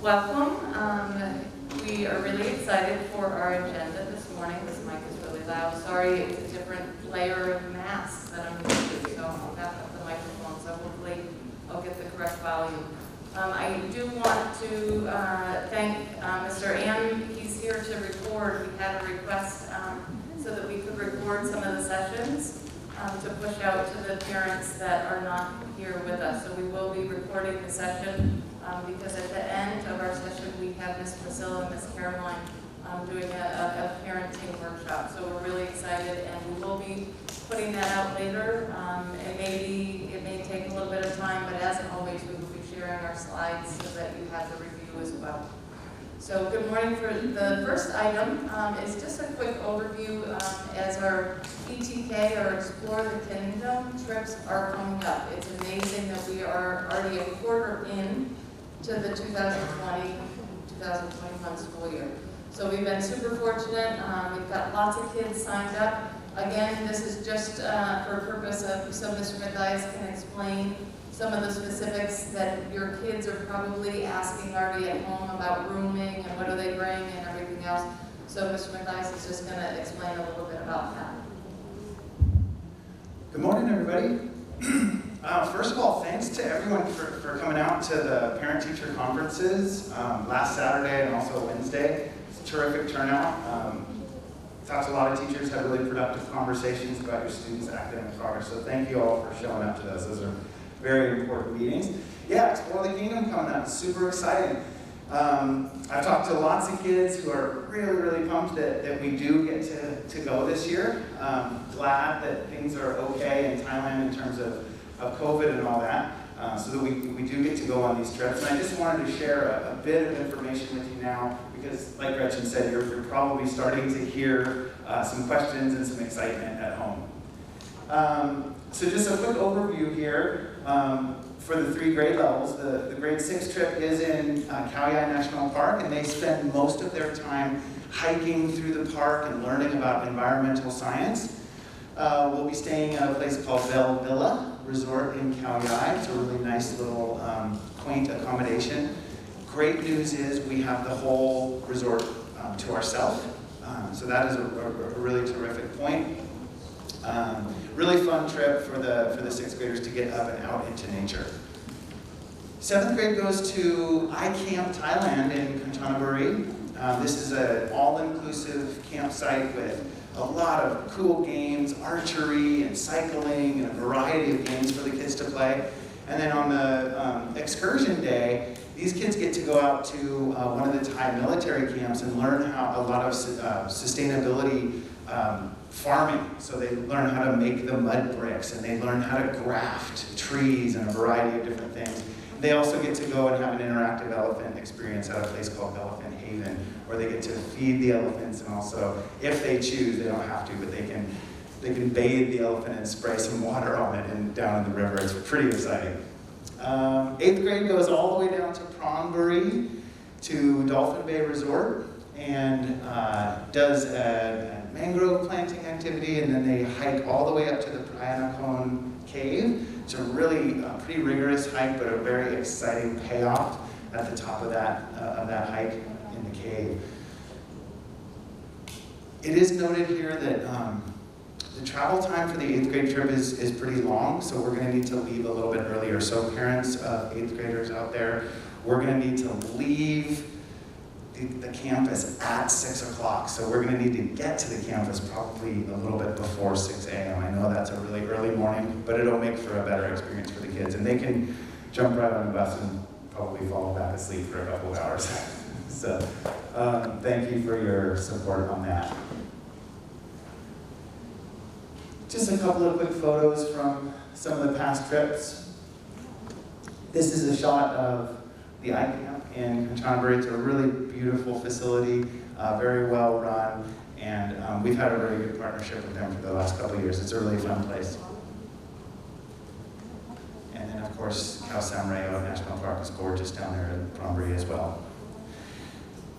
Welcome. We are really excited for our agenda this morning. This mic is really loud. Sorry, it's a different layer of masks that I'm used to, so I'll back up the microphone, so hopefully I'll get the correct volume. I do want to thank Mr. Ann. He's here to record. We had a request so that we could record some of the sessions to push out to the parents that are not here with us. So we will be recording the session because at the end of our session we have Miss Priscilla and Miss Caroline doing a parenting workshop. So we're really excited, and we will be putting that out later. It may take a little bit of time, but as always, we will be sharing our slides so that you have the review as well. So good morning. For the first item is just a quick overview as our ETK, or Explore the Kingdom trips, are coming up. It's amazing that we are already a quarter in to the 2020-2021 school year. So we've been super fortunate. We've got lots of kids signed up. Again, this is just for purpose of, so Mr. Mathias can explain some of the specifics that your kids are probably asking already at home about rooming and what do they bring and everything else. So Mr. Mathias is just going to explain a little bit about that. Good morning, everybody. First of all, thanks to everyone for coming out to the parent-teacher conferences last Saturday and also Wednesday. It's a terrific turnout. Talked to a lot of teachers, had really productive conversations about your students' academic progress. So thank you all for showing up to those. Those are very important meetings. Yeah, Explore the Kingdom coming up, super exciting. I've talked to lots of kids who are really, really pumped that we do get to go this year. Glad that things are okay in Thailand in terms of COVID and all that, so that we do get to go on these trips. And I just wanted to share a bit of information with you now, because like Gretchen said, you're probably starting to hear some questions and some excitement at home. So just a quick overview here. For the 3 grade levels, the grade 6 trip is in Khao Yai National Park, and they spend most of their time hiking through the park and learning about environmental science. We'll be staying at a place called Belle Villa Resort in Khao Yai. It's a really nice little quaint accommodation. Great news is we have the whole resort to ourselves, so that is a really terrific point. Really fun trip for the 6th graders to get up and out into nature. 7th grade goes to iCamp Thailand in Kanchanaburi. This is an all-inclusive campsite with a lot of cool games, archery and cycling, and a variety of games for the kids to play. And then on the excursion day, these kids get to go out to one of the Thai military camps and learn how a lot of sustainability farming. So they learn how to make the mud bricks, and they learn how to graft trees and a variety of different things. They also get to go and have an interactive elephant experience at a place called Elephant Haven, where they get to feed the elephants, and also, if they choose, they don't have to, but they can bathe the elephant and spray some water on it and down in the river. It's pretty exciting. 8th grade goes all the way down to Pronbury to Dolphin Bay Resort and does a mangrove planting activity, and then they hike all the way up to the Prayanakon Cave. It's a really pretty rigorous hike, but a very exciting payoff at the top of that hike in the cave. It is noted here that the travel time for the 8th grade trip is pretty long, so we're going to need to leave a little bit earlier. So parents of 8th graders out there, we're going to need to leave the campus at 6 o'clock. So we're going to need to get to the campus probably a little bit before 6 a.m. I know that's a really early morning, but it'll make for a better experience for the kids. And they can jump right on the bus and probably fall back asleep for a couple of hours. So thank you for your support on that. Just a couple of quick photos from some of the past trips. This is a shot of the iCamp in Kanchanaburi. It's a really beautiful facility, very well run, and we've had a very good partnership with them for the last couple of years. It's a really fun place. And then of course, Khao Sam Reo National Park is gorgeous down there in Pronbury as well.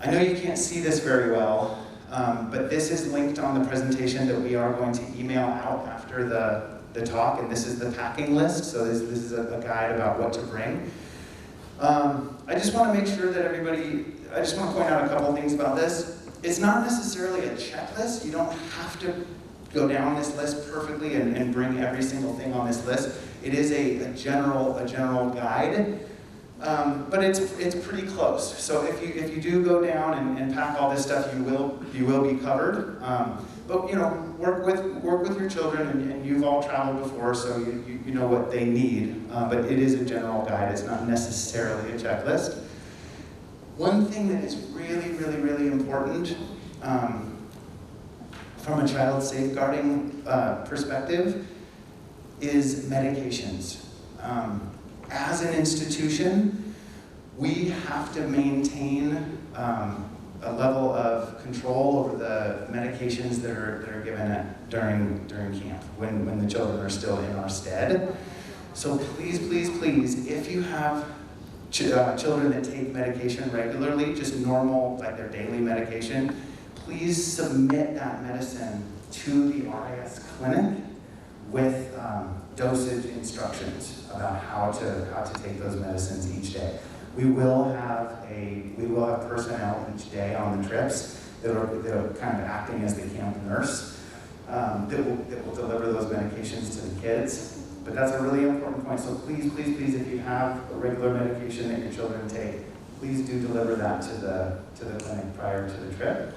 I know you can't see this very well, but this is linked on the presentation that we are going to email out after the talk, and this is the packing list. So this is a guide about what to bring. I just want to make sure that I just want to point out a couple things about this. It's not necessarily a checklist. You don't have to go down this list perfectly and bring every single thing on this list. It is a general guide, but it's pretty close. So if you do go down and pack all this stuff, you will be covered. But work with your children, and you've all traveled before, so you know what they need. But it is a general guide. It's not necessarily a checklist. One thing that is really important from a child safeguarding perspective is medications. As an institution, we have to maintain a level of control over the medications that are given during camp, when the children are still in our stead. So please, if you have children that take medication regularly, just normal, like their daily medication, please submit that medicine to the RAS clinic with dosage instructions about how to take those medicines each day. We will have personnel each day on the trips that are kind of acting as the camp nurse that will deliver those medications to the kids. But that's a really important point. So please, if you have a regular medication that your children take, please do deliver that to the clinic prior to the trip.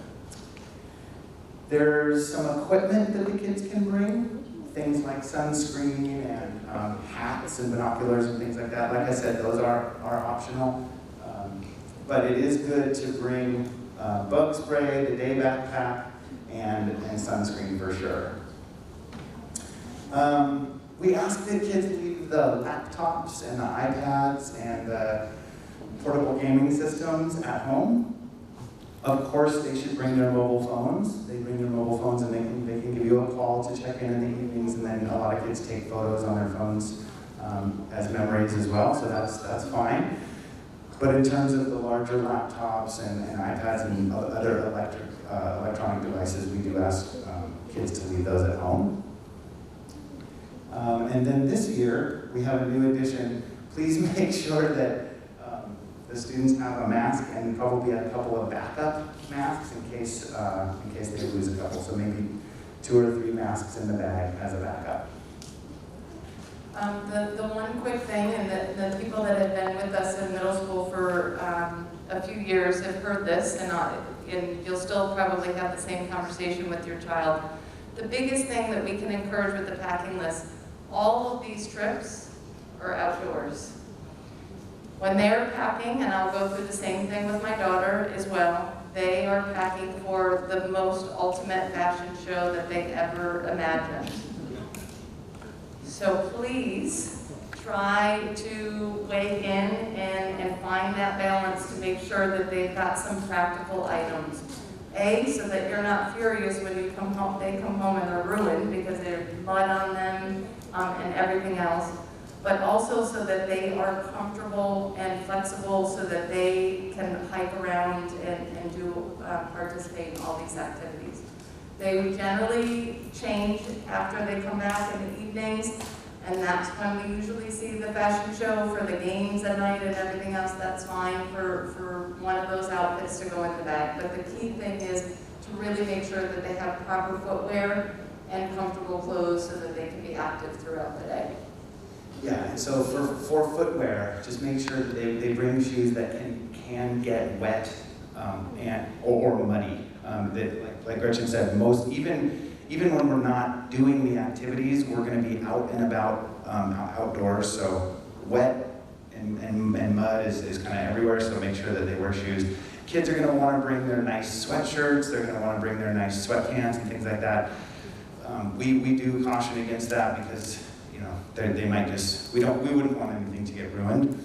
There's some equipment that the kids can bring, things like sunscreen and hats and binoculars and things like that. Like I said, those are optional. But it is good to bring bug spray, the day backpack, and sunscreen for sure. We ask the kids to leave the laptops and the iPads and the portable gaming systems at home. Of course, they should bring their mobile phones. They bring their mobile phones and they can give you a call to check in the evenings, and then a lot of kids take photos on their phones as memories as well, so that's fine. But in terms of the larger laptops and iPads and other electronic devices, we do ask kids to leave those at home. And then this year, we have a new addition. Please make sure that the students have a mask and probably a couple of backup masks in case they lose a couple. So maybe 2 or 3 masks in the bag as a backup. The one quick thing, and the people that have been with us in middle school for a few years have heard this, and you'll still probably have the same conversation with your child. The biggest thing that we can encourage with the packing list, all of these trips are outdoors. When they're packing, and I'll go through the same thing with my daughter as well, they are packing for the most ultimate fashion show that they ever imagined. So please try to weigh in and find that balance to make sure that they've got some practical items. So that you're not furious when you come home, they come home and they're ruined because there's mud on them and everything else. But also so that they are comfortable and flexible so that they can hike around and do participate in all these activities. They generally change after they come back in the evenings, and that's when we usually see the fashion show for the games at night and everything else. That's fine for one of those outfits to go in the bag. But the key thing is to really make sure that they have proper footwear and comfortable clothes so that they can be active throughout the day. Yeah, and so for footwear, just make sure that they bring shoes that can get wet or muddy. That, like Gretchen said, even when we're not doing the activities, we're going to be out and about outdoors. So wet and mud is kind of everywhere. So make sure that they wear shoes. Kids are going to want to bring their nice sweatshirts. They're going to want to bring their nice sweatpants and things like that. We do caution against that because they might just, we wouldn't want anything to get ruined.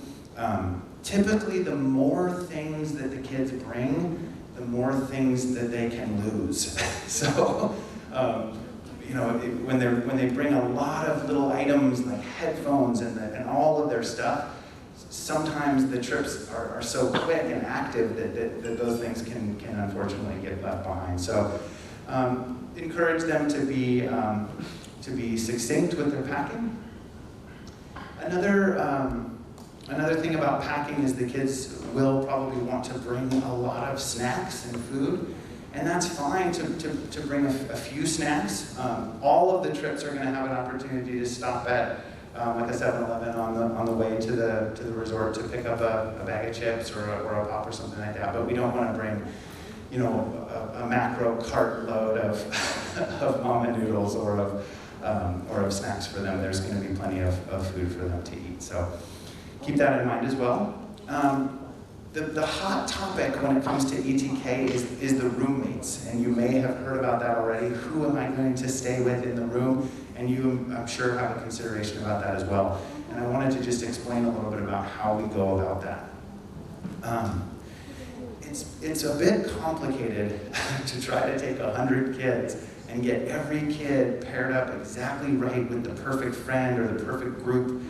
Typically, the more things that the kids bring, the more things that they can lose. So, when they bring a lot of little items like headphones and all of their stuff, sometimes the trips are so quick and active that those things can unfortunately get left behind. So, encourage them to be succinct with their packing. Another Another thing about packing is the kids will probably want to bring a lot of snacks and food, and that's fine to bring a few snacks. All of the trips are going to have an opportunity to stop at like a 7-Eleven on the way to the resort to pick up a bag of chips or a pop or something like that. But we don't want to bring, you know, a macro cart load of mama noodles or of snacks for them. There's going to be plenty of food for them to eat. So keep that in mind as well. The hot topic when it comes to ETK is the roommates, and you may have heard about that already. Who am I going to stay with in the room? And you, I'm sure, have a consideration about that as well. And I wanted to just explain a little bit about how we go about that. It's a bit complicated to try to take 100 kids and get every kid paired up exactly right with the perfect friend or the perfect group.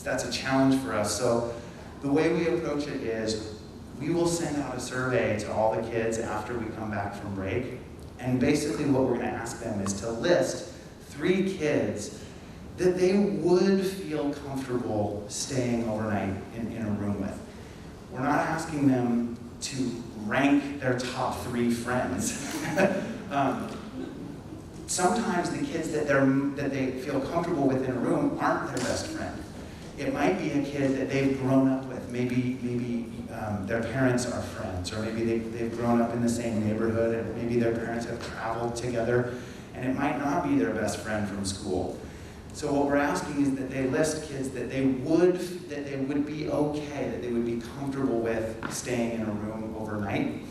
That's a challenge for us. So the way we approach it is we will send out a survey to all the kids after we come back from break. And basically what we're going to ask them is to list 3 kids that they would feel comfortable staying overnight in a room with. We're not asking them to rank their top 3 friends. Sometimes the kids that they feel comfortable with in a room aren't their best friend. It might be a kid that they've grown up with. Maybe their parents are friends, or maybe they've grown up in the same neighborhood, and maybe their parents have traveled together, and it might not be their best friend from school. So what we're asking is that they list kids that they would be okay, that they would be comfortable with staying in a room overnight.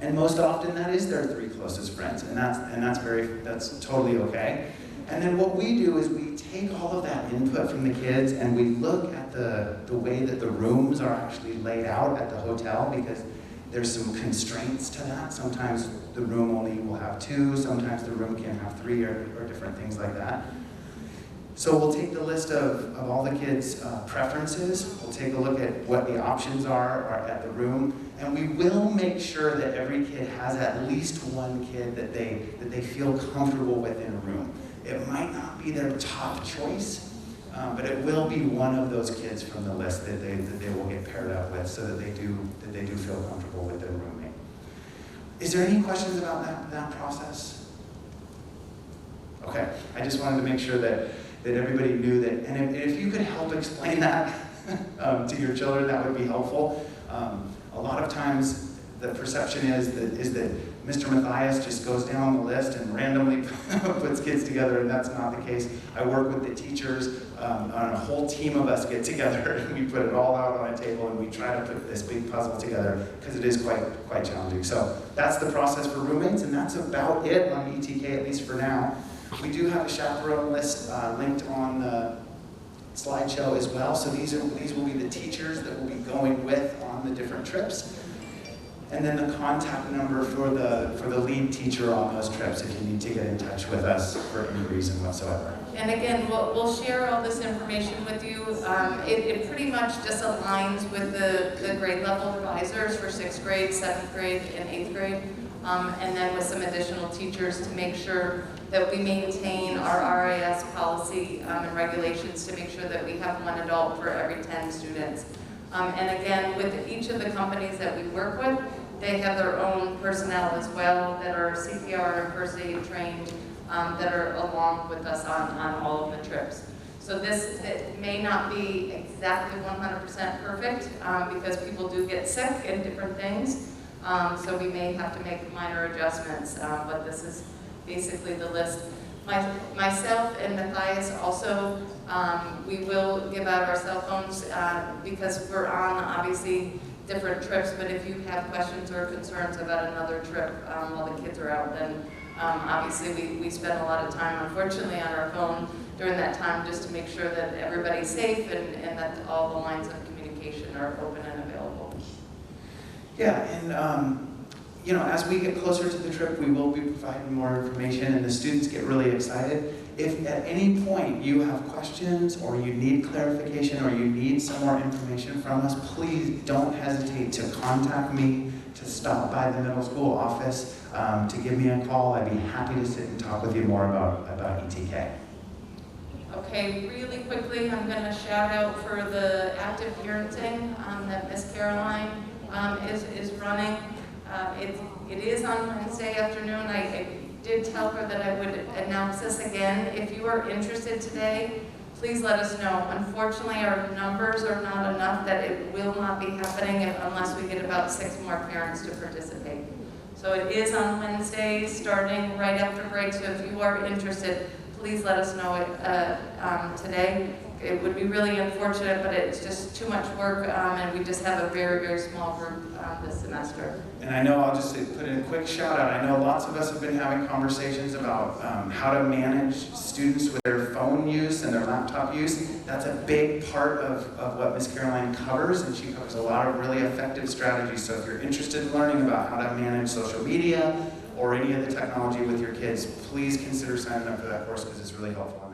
And most often that is their 3 closest friends, and that's totally okay. And then what we do is we take all of that input from the kids and we look at the way that the rooms are actually laid out at the hotel, because there's some constraints to that. Sometimes the room only will have 2, sometimes the room can have 3 or different things like that. So we'll take the list of all the kids' preferences, we'll take a look at what the options are at the room, and we will make sure that every kid has at least one kid that they feel comfortable with in a room. It might not be their top choice, but it will be one of those kids from the list that they will get paired up with, so that they do feel comfortable with their roommate. Is there any questions about that process? Okay, I just wanted to make sure that everybody knew that, and if you could help explain that to your children, that would be helpful. A lot of times the perception is that Mr. Matthias just goes down the list and randomly puts kids together, and that's not the case. I work with the teachers, and a whole team of us get together, and we put it all out on a table, and we try to put this big puzzle together, because it is quite challenging. So that's the process for roommates, and that's about it on ETK, at least for now. We do have a chaperone list linked on the slideshow as well, so these will be the teachers that will be going with on the different trips. And then the contact number for the lead teacher on those trips if you need to get in touch with us for any reason whatsoever. And again, we'll share all this information with you. It pretty much just aligns with the grade level advisors for 6th grade, 7th grade, and 8th grade. And then with some additional teachers to make sure that we maintain our RIS policy and regulations to make sure that we have 1 adult for every 10 students. And again, with each of the companies that we work with, they have their own personnel as well that are CPR and first aid trained that are along with us on all of the trips. So it may not be exactly 100% perfect because people do get sick and different things. So we may have to make minor adjustments, but this is basically the list. Myself and Matthias also, we will give out our cell phones because we're on obviously different trips, but if you have questions or concerns about another trip while the kids are out, then obviously we spend a lot of time, unfortunately, on our phone during that time just to make sure that everybody's safe and that all the lines of communication are open and available. Yeah, and you know, as we get closer to the trip, we will be providing more information, and the students get really excited. If at any point you have questions, or you need clarification, or you need some more information from us, please don't hesitate to contact me, to stop by the middle school office, to give me a call. I'd be happy to sit and talk with you more about ETK. Okay, really quickly, I'm going to shout out for the active parenting that Miss Caroline is running. It is on Wednesday afternoon. I did tell her that I would announce this again. If you are interested today, please let us know. Unfortunately, our numbers are not enough that it will not be happening unless we get about 6 more parents to participate. So it is on Wednesday, starting right after break. So if you are interested, please let us know it today. It would be really unfortunate, but it's just too much work, and we just have a very, very small group this semester. And I know I'll just put in a quick shout out. I know lots of us have been having conversations about how to manage students with their phone use and their laptop use. That's a big part of what Miss Caroline covers, and she covers a lot of really effective strategies. So if you're interested in learning about how to manage social media or any of the technology with your kids, please consider signing up for that course because it's really helpful.